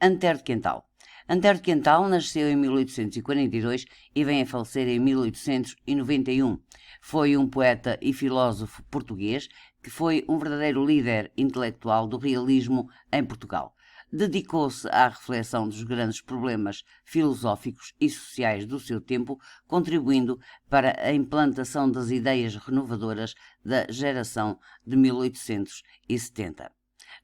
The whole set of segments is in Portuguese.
Antero de Quental. Antero de Quental nasceu em 1842 e vem a falecer em 1891. Foi um poeta e filósofo português que foi um verdadeiro líder intelectual do realismo em Portugal. Dedicou-se à reflexão dos grandes problemas filosóficos e sociais do seu tempo, contribuindo para a implantação das ideias renovadoras da geração de 1870.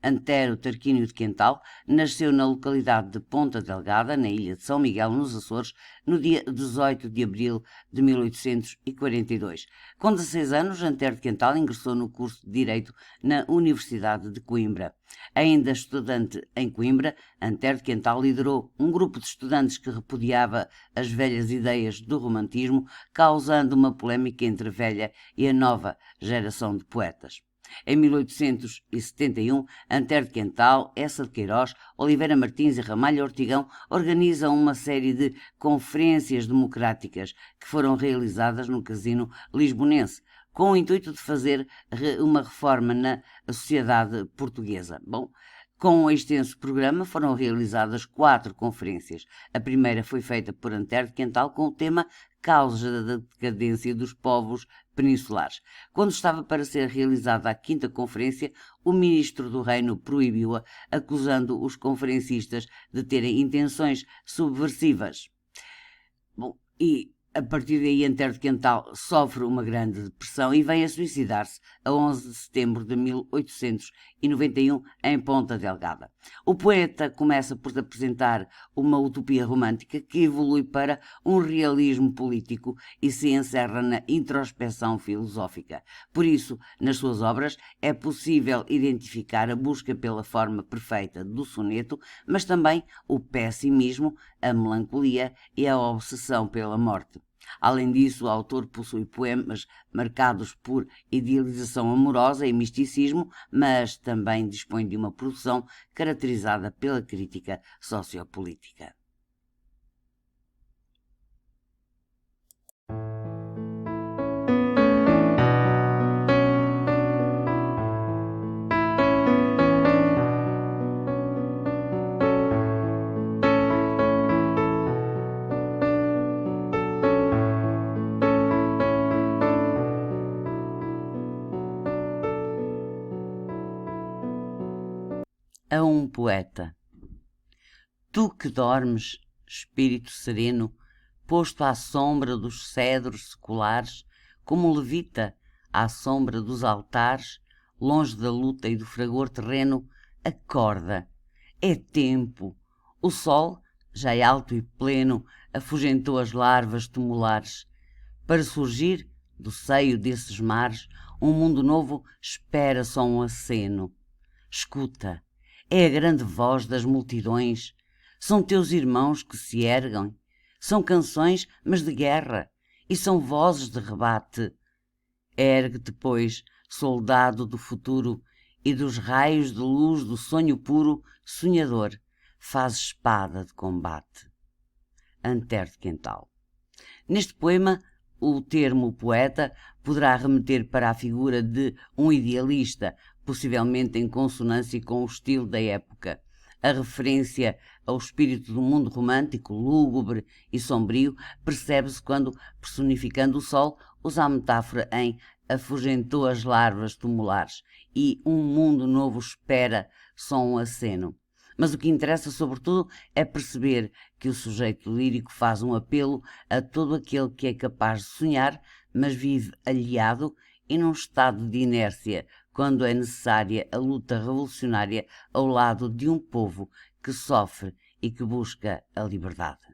Antero Tarquínio de Quental nasceu na localidade de Ponta Delgada, na ilha de São Miguel, nos Açores, no dia 18 de abril de 1842. Com 16 anos, Antero de Quental ingressou no curso de Direito na Universidade de Coimbra. Ainda estudante em Coimbra, Antero de Quental liderou um grupo de estudantes que repudiava as velhas ideias do romantismo, causando uma polémica entre a velha e a nova geração de poetas. Em 1871, Antero de Quental, Essa de Queiroz, Oliveira Martins e Ramalho Ortigão organizam uma série de conferências democráticas que foram realizadas no Casino Lisbonense, com o intuito de fazer uma reforma na sociedade portuguesa. Com um extenso programa foram realizadas 4 conferências. A primeira foi feita por Antero de Quental com o tema Causas da decadência dos povos peninsulares. Quando estava para ser realizada a 5ª conferência, o ministro do Reino proibiu-a, acusando os conferencistas de terem intenções subversivas. E a partir daí, Antero de Quental sofre uma grande depressão e vem a suicidar-se a 11 de setembro de 1891 em Ponta Delgada. O poeta começa por apresentar uma utopia romântica que evolui para um realismo político e se encerra na introspeção filosófica. Por isso, nas suas obras, é possível identificar a busca pela forma perfeita do soneto, mas também o pessimismo, a melancolia e a obsessão pela morte. Além disso, o autor possui poemas marcados por idealização amorosa e misticismo, mas também dispõe de uma produção caracterizada pela crítica sociopolítica. A um poeta. Tu que dormes, espírito sereno, posto à sombra dos cedros seculares, como levita à sombra dos altares, longe da luta e do fragor terreno, acorda, é tempo. O sol, já é alto e pleno, afugentou as larvas tumulares. Para surgir do seio desses mares, um mundo novo espera só um aceno. Escuta, é a grande voz das multidões. São teus irmãos que se erguem. São canções, mas de guerra, e são vozes de rebate. Ergue-te, pois, soldado do futuro, e dos raios de luz do sonho puro, sonhador, faz espada de combate. Antero de Quental. Neste poema, o termo poeta poderá remeter para a figura de um idealista, possivelmente em consonância com o estilo da época. A referência ao espírito do mundo romântico, lúgubre e sombrio, percebe-se quando, personificando o sol, usa a metáfora em afugentou as larvas tumulares e um mundo novo espera só um aceno. Mas o que interessa, sobretudo, é perceber que o sujeito lírico faz um apelo a todo aquele que é capaz de sonhar, mas vive aliado e num estado de inércia, quando é necessária a luta revolucionária ao lado de um povo que sofre e que busca a liberdade.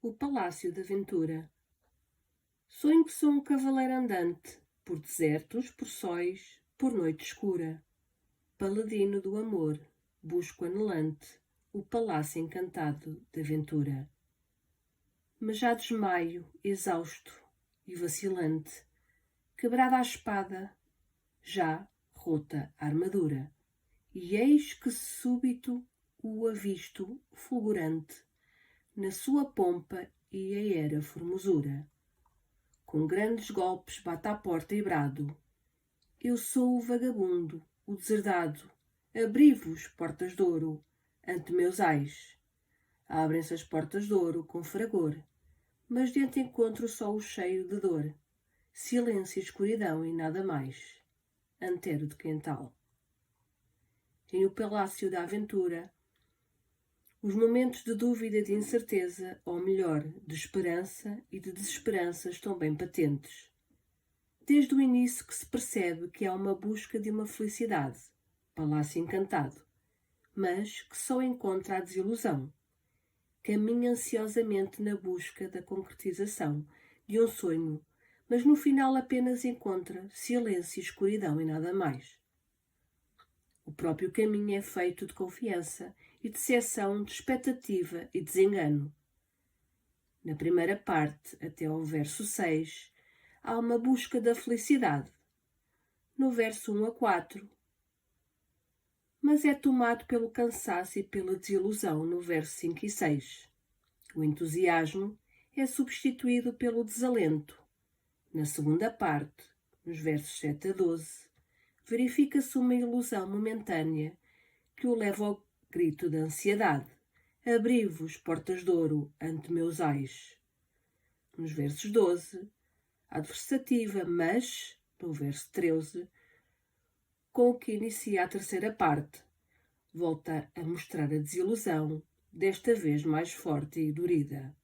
O Palácio da Ventura. Sonho que sou um cavaleiro andante, por desertos, por sóis, por noite escura. Paladino do amor, busco anelante o palácio encantado da ventura. Mas já desmaio, exausto e vacilante, quebrada a espada, já rota a armadura. E eis que súbito o avisto fulgurante, na sua pompa e aérea formosura. Com grandes golpes bate à porta e brado: eu sou o vagabundo, o deserdado, abri-vos, portas de ouro, ante meus ais. Abrem-se as portas de ouro com fragor, mas dentro encontro só o cheio de dor, silêncio e escuridão e nada mais. Antero de Quental. Em O Palácio da Aventura, os momentos de dúvida e de incerteza, ou melhor, de esperança e de desesperança, estão bem patentes. Desde o início que se percebe que há uma busca de uma felicidade, palácio encantado, mas que só encontra a desilusão. Caminha ansiosamente na busca da concretização de um sonho, mas no final apenas encontra silêncio, escuridão e nada mais. O próprio caminho é feito de confiança e decepção, de expectativa e desengano. Na primeira parte, até ao verso 6, há uma busca da felicidade. No verso 1 a 4, mas é tomado pelo cansaço e pela desilusão no verso 5 e 6. O entusiasmo é substituído pelo desalento. Na segunda parte, nos versos 7 a 12, verifica-se uma ilusão momentânea que o leva ao grito da ansiedade: abri-vos, portas de ouro, ante meus ais. Nos versos 12, adversativa, mas, no verso 13, com o que inicia a terceira parte, volta a mostrar a desilusão, desta vez mais forte e dorida.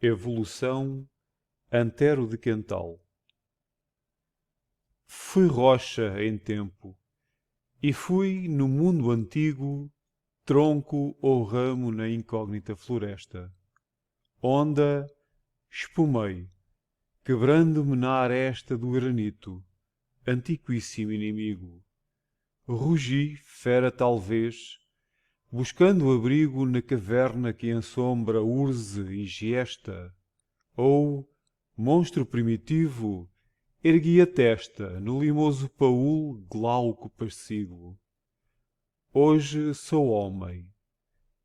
Evolução Antero de Quental. Fui rocha em tempo, e fui, no mundo antigo, tronco ou ramo na incógnita floresta. Onda, espumei, quebrando-me na aresta do granito, antiquíssimo inimigo. Rugi, fera talvez, buscando abrigo na caverna que ensombra urze e giesta, ou, monstro primitivo, ergui a testa no limoso paúl glauco passigo. Hoje sou homem,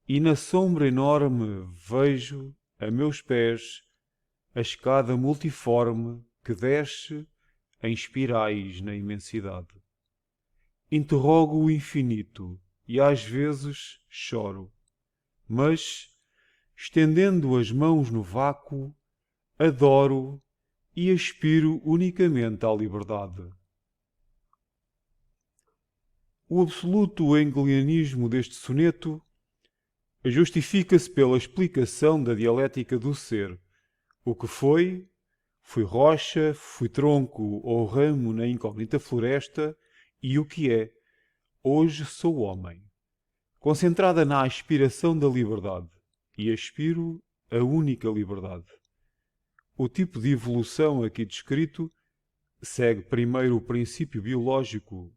e na sombra enorme vejo, a meus pés, a escada multiforme que desce em espirais na imensidade. Interrogo o infinito e às vezes choro, mas, estendendo as mãos no vácuo, adoro e aspiro unicamente à liberdade. O absoluto hegelianismo deste soneto justifica-se pela explicação da dialética do ser. O que foi, fui rocha, fui tronco ou ramo na incógnita floresta, e o que é, hoje sou homem. Concentrada na aspiração da liberdade, e aspiro a única liberdade. O tipo de evolução aqui descrito segue primeiro o princípio biológico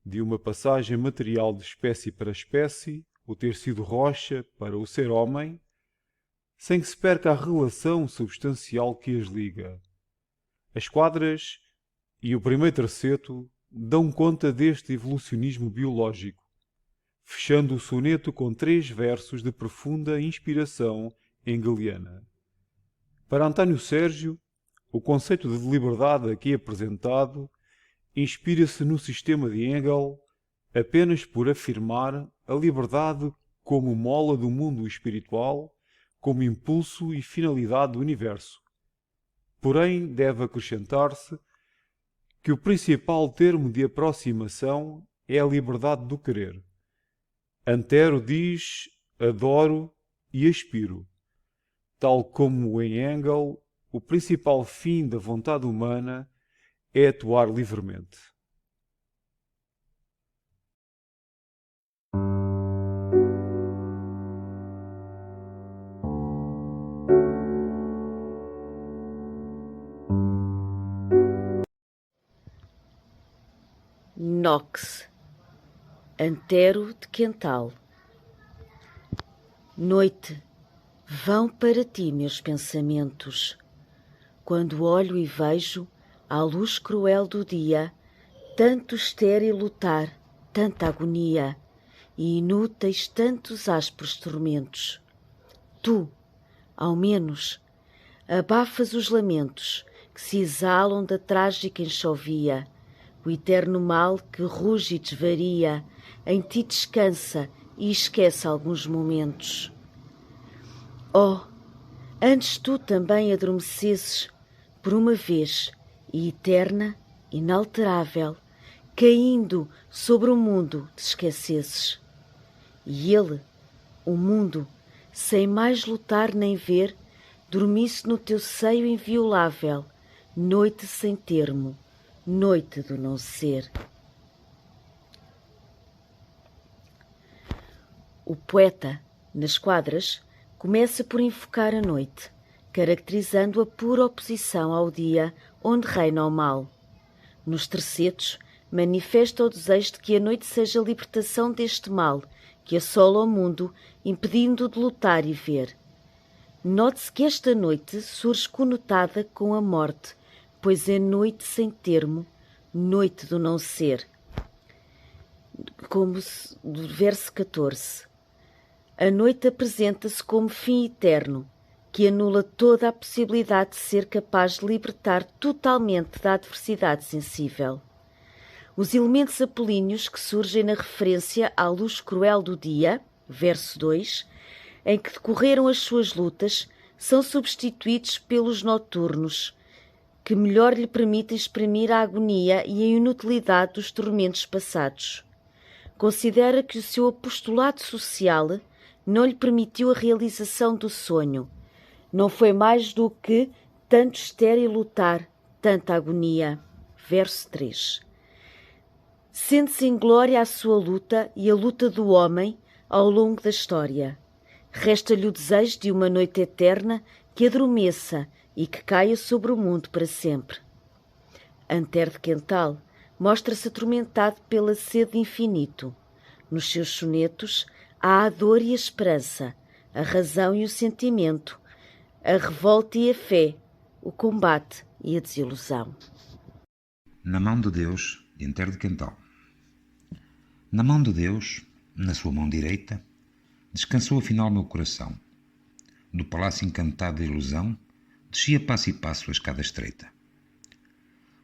de uma passagem material de espécie para espécie, o ter sido rocha para o ser homem, sem que se perca a relação substancial que as liga. As quadras e o primeiro terceto dão conta deste evolucionismo biológico, fechando o soneto com 3 versos de profunda inspiração hegeliana. Para António Sérgio, o conceito de liberdade aqui apresentado inspira-se no sistema de Hegel apenas por afirmar a liberdade como mola do mundo espiritual, como impulso e finalidade do universo. Porém, deve acrescentar-se que o principal termo de aproximação é a liberdade do querer. Antero diz: adoro e aspiro. Tal como em Hegel, o principal fim da vontade humana é atuar livremente. Nox. Antero de Quental. Noite, vão para ti meus pensamentos, quando olho e vejo, à luz cruel do dia, tanto estéril lutar, tanta agonia, e inúteis tantos ásperos tormentos. Tu, ao menos, abafas os lamentos que se exalam da trágica enxovia, o eterno mal que ruge e desvaria, em ti descansa e esquece alguns momentos. Oh, antes tu também adormecesses, por uma vez, e eterna, inalterável, caindo sobre o mundo te esquecesses. E ele, o mundo, sem mais lutar nem ver, dormisse no teu seio inviolável, noite sem termo, noite do não ser. O poeta, nas quadras, começa por invocar a noite, caracterizando a pura oposição ao dia onde reina o mal. Nos tercetos, manifesta o desejo de que a noite seja a libertação deste mal, que assola o mundo, impedindo-o de lutar e ver. Note-se que esta noite surge conotada com a morte, pois é noite sem termo, noite do não ser. Como do verso 14. A noite apresenta-se como fim eterno, que anula toda a possibilidade de ser capaz de libertar totalmente da adversidade sensível. Os elementos apolíneos que surgem na referência à luz cruel do dia, verso 2, em que decorreram as suas lutas, são substituídos pelos noturnos, que melhor lhe permitem exprimir a agonia e a inutilidade dos tormentos passados. Considera que o seu apostolado social não lhe permitiu a realização do sonho. Não foi mais do que tanto estéril lutar, tanta agonia. Verso 3. Sente-se em glória a sua luta e a luta do homem ao longo da história. Resta-lhe o desejo de uma noite eterna que adormeça e que caia sobre o mundo para sempre. Antero de Quental mostra-se atormentado pela sede de infinito. Nos seus sonetos há a dor e a esperança, a razão e o sentimento, a revolta e a fé, o combate e a desilusão. Na mão de Deus, de Antero de Quental. Na mão de Deus, na sua mão direita, descansou afinal meu coração. Do palácio encantado de ilusão, descia passo e passo a escada estreita.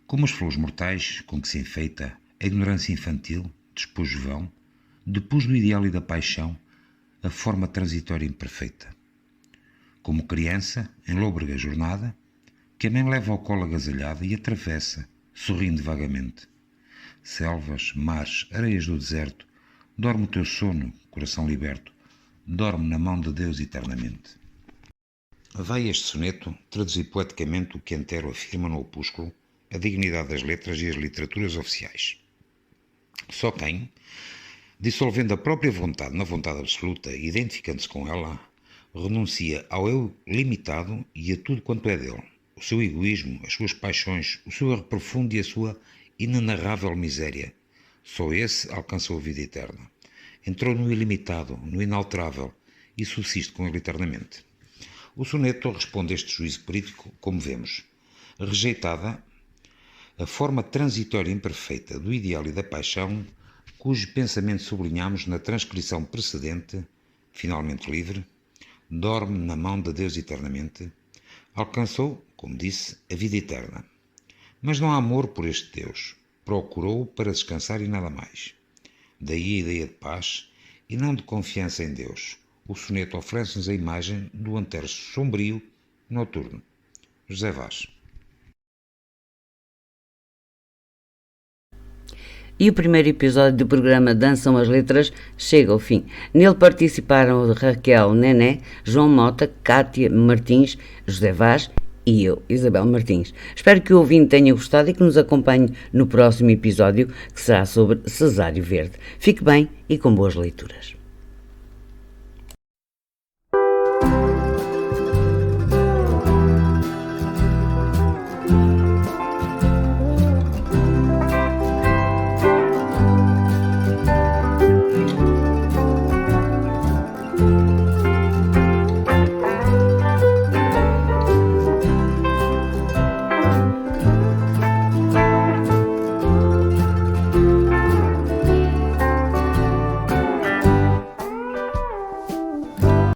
Como as flores mortais com que se enfeita a ignorância infantil, despojo vão, depus do ideal e da paixão a forma transitória imperfeita. Como criança, em lôbrega jornada, que a mãe leva ao colo agasalhada e atravessa, sorrindo vagamente. Selvas, mares, areias do deserto, dorme o teu sono, coração liberto, dorme na mão de Deus eternamente. Vai este soneto traduzir poeticamente o que Antero afirma no opúsculo A Dignidade das Letras e as Literaturas Oficiais. Só quem, dissolvendo a própria vontade na vontade absoluta e identificando-se com ela, renuncia ao eu limitado e a tudo quanto é dele, o seu egoísmo, as suas paixões, o seu erro profundo e a sua inenarrável miséria. Só esse alcançou a vida eterna. Entrou no ilimitado, no inalterável e subsiste com ele eternamente. O soneto responde a este juízo político, como vemos. Rejeitada a forma transitória imperfeita do ideal e da paixão, cujo pensamento sublinhamos na transcrição precedente, finalmente livre, dorme na mão de Deus eternamente, alcançou, como disse, a vida eterna. Mas não há amor por este Deus, procurou para descansar e nada mais. Daí a ideia de paz e não de confiança em Deus. O soneto oferece-nos a imagem do Antero sombrio noturno. José Vaz. E o primeiro episódio do programa Dançam as Letras chega ao fim. Nele participaram Raquel Nené, João Mota, Cátia Martins, José Vaz e eu, Isabel Martins. Espero que o ouvinte tenha gostado e que nos acompanhe no próximo episódio, que será sobre Cesário Verde. Fique bem e com boas leituras.